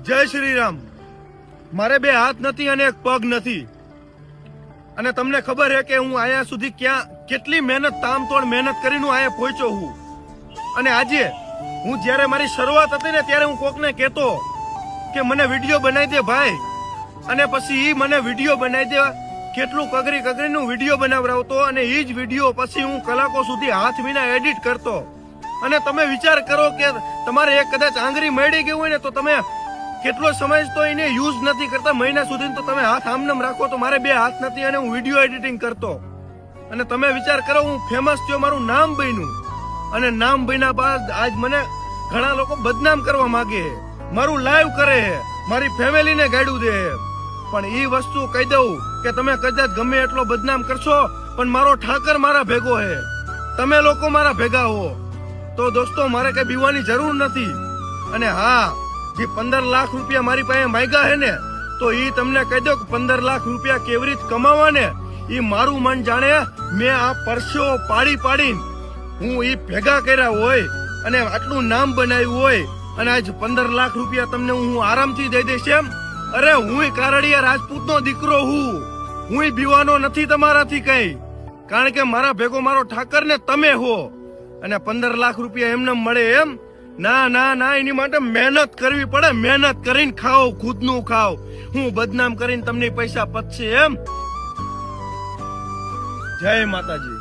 જય શ્રી રામ. મારે બે હાથ નથી અને એક પગ નથી, અને તમને ખબર છે કે હું આયા સુધી કેટલી મહેનત તામતોડ મહેનત કરીને આયા પહોંચ્યો હું. અને આજે હું જ્યારે મારી શરૂઆત હતી ને ત્યારે હું કોકને કહેતો કે મને વિડીયો બનાવી દે ભાઈ, અને પછી ઈ મને વિડીયો બનાવી દે, કેટલું કગરી કગરીનું વિડીયો બનાવરાવતો, અને એ જ વિડીયો પછી હું કલાકો સુધી હાથ વિના એડિટ કરતો. અને તમે વિચાર કરો કે તમારે એક કદાચ આંગળી મળી ગઈ હોય ને તો તમે કેટલો સમય તો એને યુઝ નથી કરતા, મહિના સુધી તો તમે હાથ આમનામ રાખો. તો મારે બે હાથ નથી અને હું વિડીયો એડિટિંગ કરતો. અને તમે વિચાર કરો, હું ફેમસ થયો, મારું નામ બન્યું, અને નામ બન્યા બાદ આજ મને ઘણા લોકો બદનામ કરવા માંગે, મારું લાઈવ કરે, મારી ફેમિલીને ગાડું દે. પણ એ વસ્તુ કહી દઉં કે તમે કદાચ ગમે એટલો બદનામ કરશો, પણ મારો ઠાકર મારા ભેગો હે, તમે લોકો મારા ભેગા હો. તો દોસ્તો મારે કઈ બીવાની જરૂર નથી. અને હા, જે 15 લાખ રૂપિયા મારી પાસે માંગ્યા હે ને, તો ઈ તમને કહી દો કે 15 લાખ રૂપિયા કેવી રીતે કમાવા ને, ઈ મારું મન જાણે. મેં આ પરસ્યો પાડી પાડીને હું ઈ ભેગા કર્યા હોય અને આટલું નામ બનાવ્યું હોય, અને આજ 15 લાખ રૂપિયા તમને હું આરામથી દઈ દઈશ એમ? અરે હું કારડિયા રાજપૂતનો દીકરો હું બીવાનો નથી તમારાથી કઈ, કારણ કે મારા ભેગો મારો ઠાકર ને તમે હો. અને 15 લાખ રૂપિયા એમને મળે એમ? ના ના ના, એની માટે મહેનત કરવી પડે, મહેનત કરીને ખાઓ, ખુદનું ખાઓ. હું બદનામ કરીને તમને પૈસા પતશે એમ? જય માતાજી.